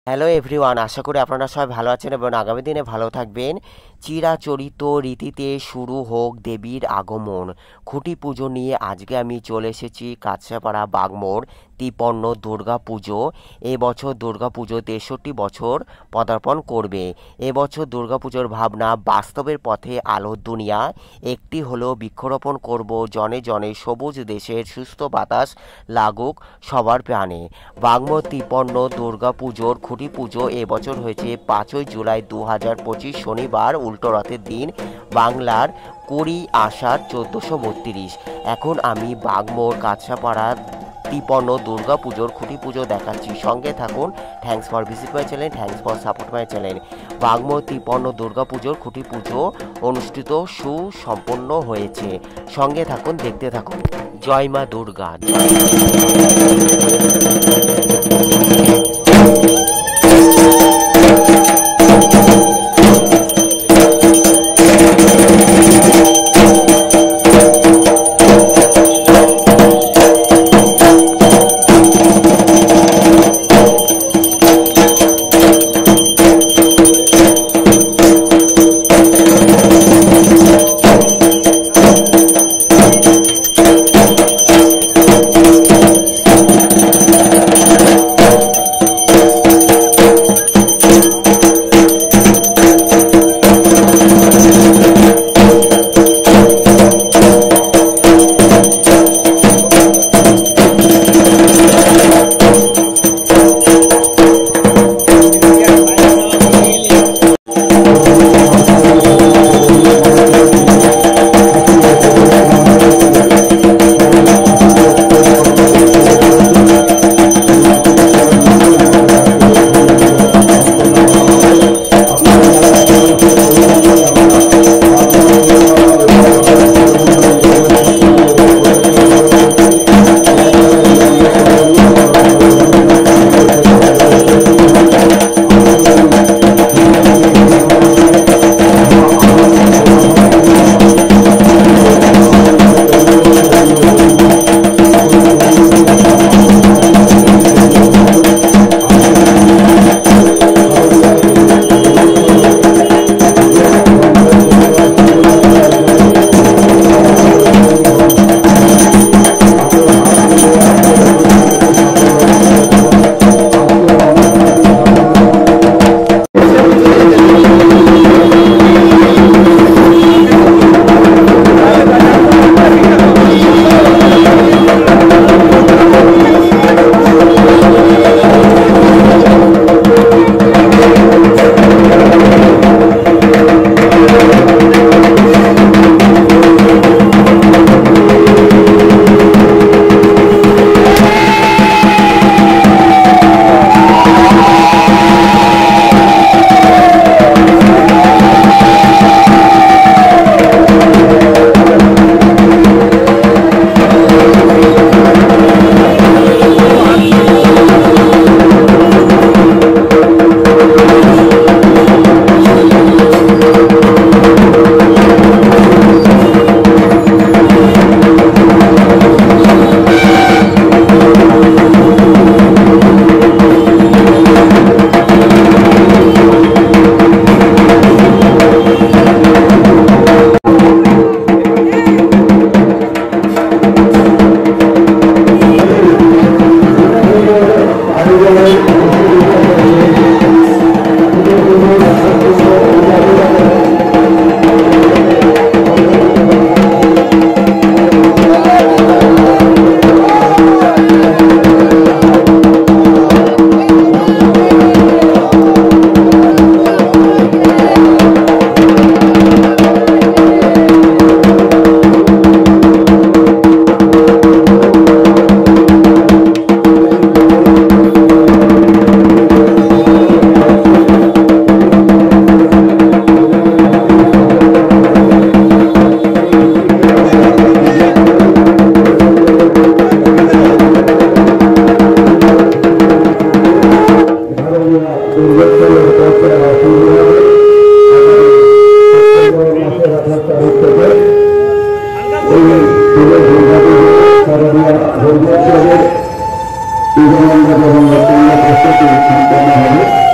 Hello everyone, আশা করি আপনারা সবাই ভালো আছেন এবং আগামী দিনে ভালো থাকবেন। চিরাচরিত রীতিতে শুরু হোক দেবীর আগমন। খুঁটি পুজো নিয়ে আজকে আমি চলে এসেছি কাছড়াপাড়া বাগমোড় 53 দুর্গা পুজো। এবছর দুর্গা পুজো 63 বছর পদার্পণ করবে। এবছর দুর্গা পুজোর ভাবনা বাস্তবের পথে আলোর দুনিয়া। একটি হলো বৃক্ষরোপণ করব, জনে জনে সবুজ দেশের সুস্থ বাতাস লাগুক সবার প্রাণে। বাগমোড় 53 দুর্গা পুজোর খুঁটি পুজো এবছর হয়েছে 5ই জুলাই 2025 শনিবার, উল্টো রথের দিন, বাংলার 20 আষাঢ় 1432। এখন আমি বাগমোড় কাছড়াপাড়া 53 দুর্গা পুজোর খুঁটি পুজো দেখাচ্ছি, সঙ্গে থাকুন। Thanks for visit my channel, thanks for support my channel. Bagmor 53 Durga পুজোর খুঁটি পুজো অনুষ্ঠিত সুসম্পন্ন হয়েছে, সঙ্গে থাকুন, দেখতে থাকুন। জয় মা দুর্গা। প্রস্তুতি সম্পন্ন হবে।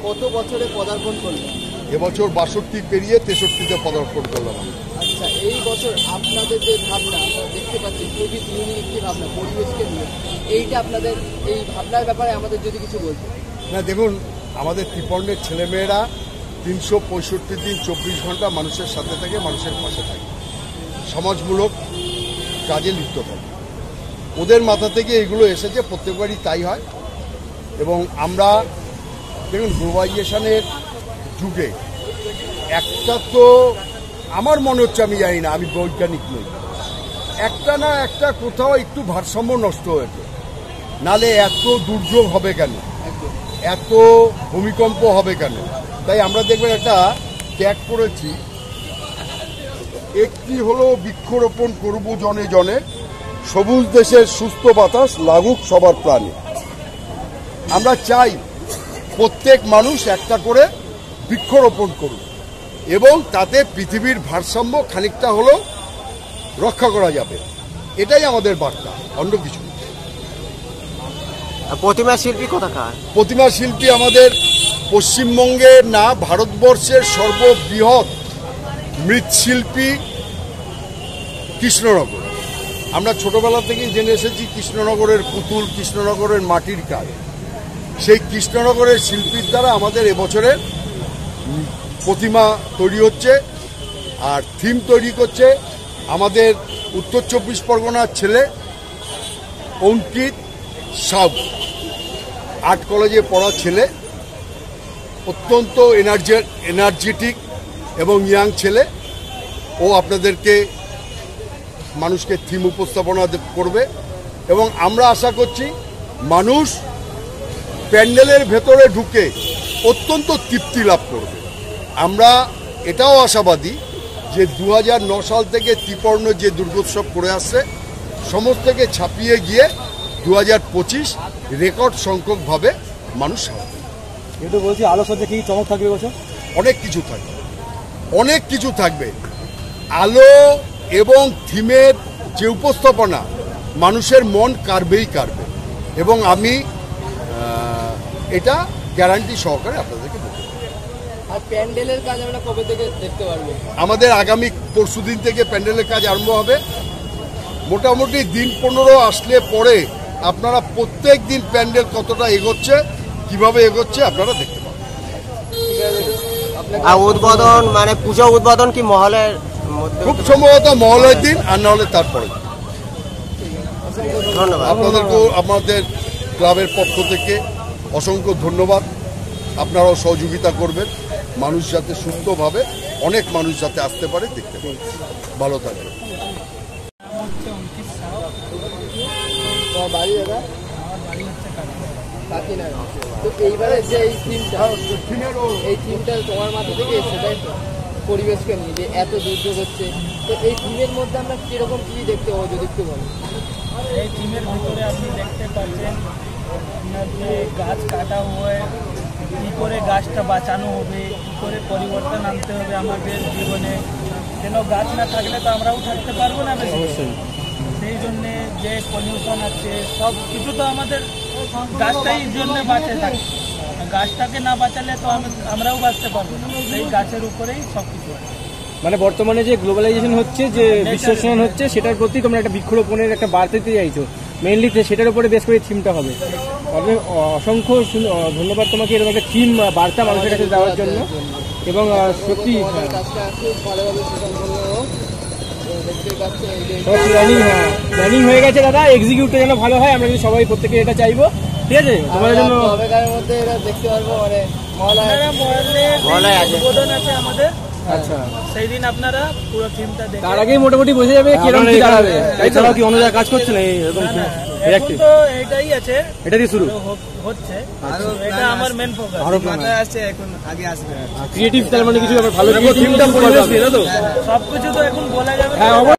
কত বছরে পদার্পণ করলেন? এবছর 62 পেরিয়ে 63তে পদার্পণ করলাম। আচ্ছা, এই বছর আপনাদের যে ভাবনা আমরা দেখতে পাচ্ছি খুবই ইউনিক একটি ভাবনা পরিবেশকে নিয়ে, এইটা আপনাদের এই ভাবনার ব্যাপারে আমাদের যদি কিছু বলতেন। না দেখুন, আমাদের ত্রিপর্ণের ছেলেমেয়েরা 365 দিন 24 ঘন্টা মানুষের সাথে থাকে, মানুষের পাশে থাকে, সমাজমূলক কাজে লিপ্ত থাকে। ওদের মাথা থেকে এগুলো এসেছে, প্রত্যেকবারই তাই হয়। এবং আমরা দেখুন গ্লোবালাইজেশনের যুগে একটা তো আমার মনে হচ্ছে, আমি জানি না, আমি বৈজ্ঞানিক নই, একটা না একটা কোথাও একটু ভারসাম্য নষ্ট হয়েছে, নালে এত দুর্যোগ হবে কেন, এত ভূমিকম্প হবে কেন। তাই আমরা দেখবেন একটা ট্যাগ করেছি, একটি হলো বৃক্ষরোপণ করব জনে জনে, সবুজ দেশের সুস্থ বাতাস লাগুক সবার প্রাণে। আমরা চাই প্রত্যেক মানুষ একটা করে বৃক্ষরোপণ করুক এবং তাতে পৃথিবীর ভারসাম্য খানিকটা হলেও রক্ষা করা যাবে। এটাই আমাদের বার্তা, অন্য কিছু। প্রতিমা শিল্পী কোথাকার? প্রতিমা শিল্পী আমাদের পশ্চিমবঙ্গের না, ভারতবর্ষের সর্ববৃহৎ মৃৎশিল্পী কৃষ্ণনগর। আমরা ছোটবেলা থেকেই জেনে এসেছি কৃষ্ণনগরের পুতুল, কৃষ্ণনগরের মাটির কাজ। সেই কৃষ্ণনগরের শিল্পীর দ্বারা আমাদের এবছরের প্রতিমা তৈরি হচ্ছে। আর থিম তৈরি করছে আমাদের উত্তর 24 পরগনার ছেলে অঙ্কিত সাউ, আর্ট কলেজে পড়া ছেলে, অত্যন্ত এনার্জেটিক এবং ইয়াং ছেলে। ও আপনাদেরকে মানুষকে থিম উপস্থাপনা করবে এবং আমরা আশা করছি মানুষ প্যান্ডেলের ভেতরে ঢুকে অত্যন্ত তৃপ্তি লাভ করবে। আমরা এটাও আশাবাদী যে 2009 সাল থেকে ত্রিপর্ণ যে দুর্গোৎসব করে আসছে সমস্তকে ছাপিয়ে গিয়ে 2025 রেকর্ড সংখ্যকভাবে মানুষ হবে। কিন্তু বলছি আলোচনা কি চমক থাকবে বছর? অনেক কিছু থাকবে, অনেক কিছু থাকবে। আলো এবং থিমের যে উপস্থাপনা মানুষের মন কাড়বেই কাড়বে এবং আমি এটা গ্যারান্টি সহকারে আপনাদেরকে বলতে পারি। আর প্যান্ডেলের কাজ আমরা কবে থেকে দেখতে পারবো? আমাদের আগামী পরশুদিন থেকে প্যান্ডেলের কাজ আরম্ভ হবে। মোটামুটি দিন 15 আসলে পরে আপনারা প্রত্যেক দিন প্যান্ডেল কতটা এগোচ্ছে, কিভাবে এগোচ্ছে আপনারা দেখতে পাবেন। আর উদ্বোধন মানে পুজো উদ্বোধন কি মহলের মধ্যে? খুব সম্ভবত মহলয়ের দিন, আর নাহলে তারপরে। ধন্যবাদ আপনাদেরকেও আমাদের ক্লাবের পক্ষ থেকে অসংখ্য ধন্যবাদ। আপনারাও সহযোগিতা করবেন, মানুষ যাতে সুস্থভাবে, অনেক মানুষ যাতে আসতে পারে, দেখতে পারে। ভালো থাকবেন। তোমার বাড়ি দাদা? কাকিনাড়া। তো এইবারে যে এই থিমটা তোমার মাথা থেকে এসছে, তাই তো? পরিবেশকে নিয়ে যে এত দুর্যোগ হচ্ছে, তো এই থিমের মধ্যে আমরা কিরকম কি দেখতে পাবো যদি একটু বলো। এই টিমের ভিতরে আপনি দেখতে পাচ্ছেন আপনার যে গাছ কাটা হয়, কী করে গাছটা বাঁচানো হবে, কী করে পরিবর্তন আনতে হবে আমাদের জীবনে। কেন গাছ না থাকলে তো আমরাও থাকতে পারবো না বেশি। সেই জন্যে যে পলিউশন আছে সব কিছু তো আমাদের গাছটাই জন্য বাঁচে থাকে। গাছটাকে না বাঁচালে তো আমরাও বাঁচতে পারবো না। সেই গাছের উপরেই সব কিছু আছে। মানে বর্তমানে যে গ্লোবালাইজেশন হচ্ছে, যে বিশ্বসন হচ্ছে, সেটার প্রতি তোমরা একটা বৃক্ষরোপণের একটা বার্তা দিতে চাইছো মেইনলি, সেটার উপরে বেশ করে থিমটা হবে। তবে অসংখ্য ধন্যবাদ তোমাকে এরকম একটা থিম বার্তা মানুষের কাছে দেওয়ার জন্য। এবং সত্যি কাজটা খুব ভালোভাবে সুসম্পন্ন হোক। দেখতে পাচ্ছি এই যে প্ল্যানিং হয়ে গেছে দাদা, এক্সিকিউটটা যেন ভালো হয়, আমরা কিন্তু সবাই প্রত্যেকে এটা চাইবো। ঠিক আছে, তোমাদের জন্য কবেকারের মধ্যে এটা দেখতে পারবো, মানে মহলায় উদ্বোধন আছে আমাদের। আচ্ছা, সেই দিন আপনারা পুরো থিমটা দেখে তার আগেই মোটামুটি বোঝা যাবে কিরকম কি দাঁড়াবে। এছাড়াও কি অন্য জায়গায় কাজ করছে না এরকম? এখন তো এটাই আছে, এটা দিয়ে শুরু হচ্ছে। এটা আমার মেন ফোকাস। আরো মাথায় আসছে, এখন আগে আসবে ক্রিয়েটিভ তার মানে কিছু ভালো থিমটা পরিবেশ দিয়ে, তো সবকিছু তো এখন বলা যাবে না।